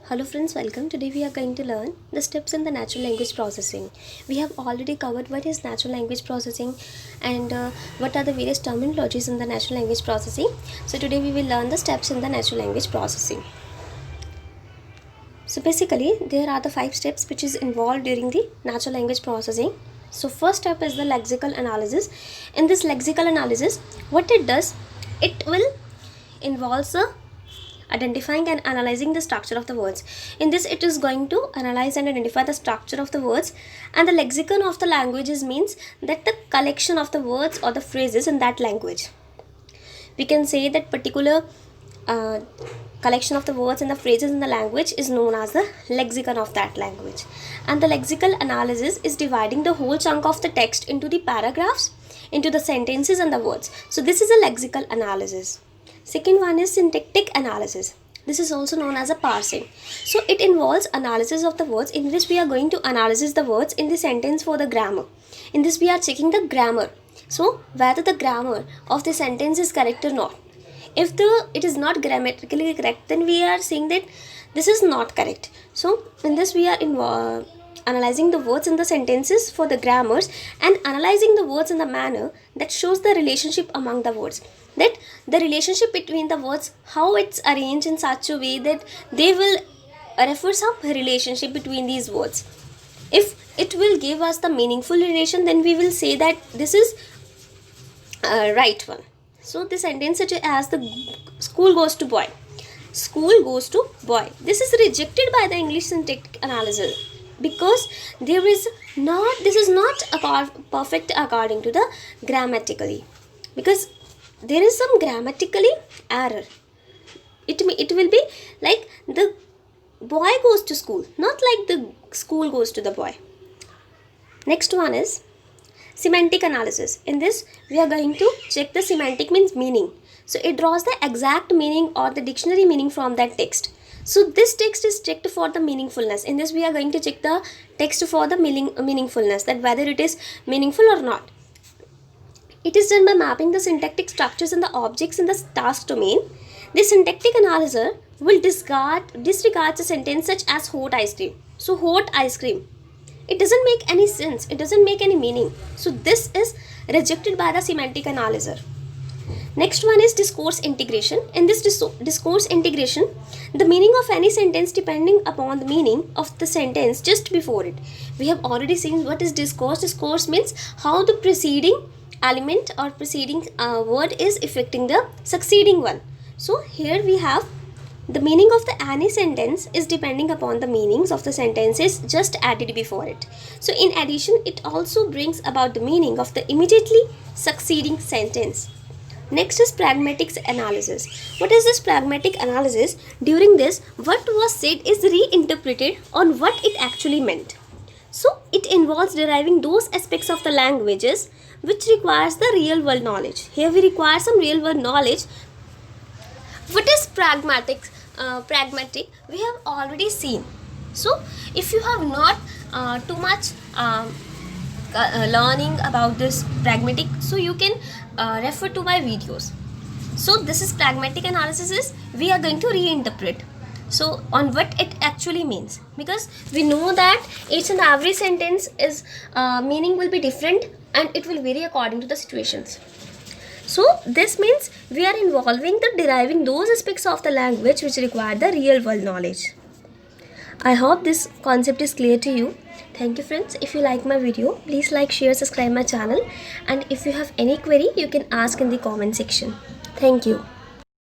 Hello friends, welcome. Today we are going to learn the steps in the natural language processing. We have already covered what is natural language processing and what are the various terminologies in the natural language processing. So today we will learn the steps in the natural language processing. So basically there are the 5 steps which is involved during the natural language processing. So first step is the lexical analysis. In this lexical analysis, what it does, it will involves the identifying and analyzing the structure of the words. In this, it is going to analyze and identify the structure of the words, and the lexicon of the languages means that the collection of the words or the phrases in that language. We can say that particular collection of the words and the phrases in the language is known as the lexicon of that language. And the lexical analysis is dividing the whole chunk of the text into the paragraphs, into the sentences and the words. So this is a lexical analysis. Second one is syntactic analysis. This is also known as a parsing. So it involves analysis of the words. In this we are going to analyze the words in the sentence for the grammar. In this we are checking the grammar. So whether the grammar of the sentence is correct or not. If it is not grammatically correct, then we are saying that this is not correct. So in this we are analyzing the words in the sentences for the grammars and analyzing the words in the manner that shows the relationship among the words. That the relationship between the words, how it's arranged in such a way that they will refer some relationship between these words. If it will give us the meaningful relation, then we will say that this is right one. So the sentence such as the school goes to boy. School goes to boy. This is rejected by the English syntactic analysis because this is not perfect according to the grammatically, because there is some grammatically error. It will be like the boy goes to school, not like the school goes to the boy. Next one is semantic analysis. In this we are going to check the semantic means meaning. So it draws the exact meaning or the dictionary meaning from that text. So this text is checked for the meaningfulness. In this we are going to check the text for the meaningfulness, that whether it is meaningful or not. It is done by mapping the syntactic structures and the objects in the task domain. The syntactic analyzer will disregard a sentence such as hot ice cream. So hot ice cream, it doesn't make any sense, it doesn't make any meaning. So this is rejected by the semantic analyzer. Next one is discourse integration. In this discourse integration, the meaning of any sentence depending upon the meaning of the sentence just before it. We have already seen what is discourse. Discourse means how the preceding element or preceding word is affecting the succeeding one. So here we have the meaning of the any sentence is depending upon the meanings of the sentences just added before it. So in addition, it also brings about the meaning of the immediately succeeding sentence. Next is pragmatic analysis. What is this pragmatic analysis? During this, what was said is reinterpreted on what it actually meant. So it involves deriving those aspects of the languages which requires the real world knowledge. Here we require some real world knowledge. What is pragmatic? Pragmatic we have already seen. So if you have not too much learning about this pragmatic, so you can refer to my videos. So this is pragmatic analysis. We are going to reinterpret so on what it actually means, because we know that each and every sentence is meaning will be different and it will vary according to the situations. So this means we are involving the deriving those aspects of the language which require the real world knowledge. I hope this concept is clear to you. Thank you friends. If you like my video, please like, share, subscribe my channel, and if you have any query you can ask in the comment section. Thank you.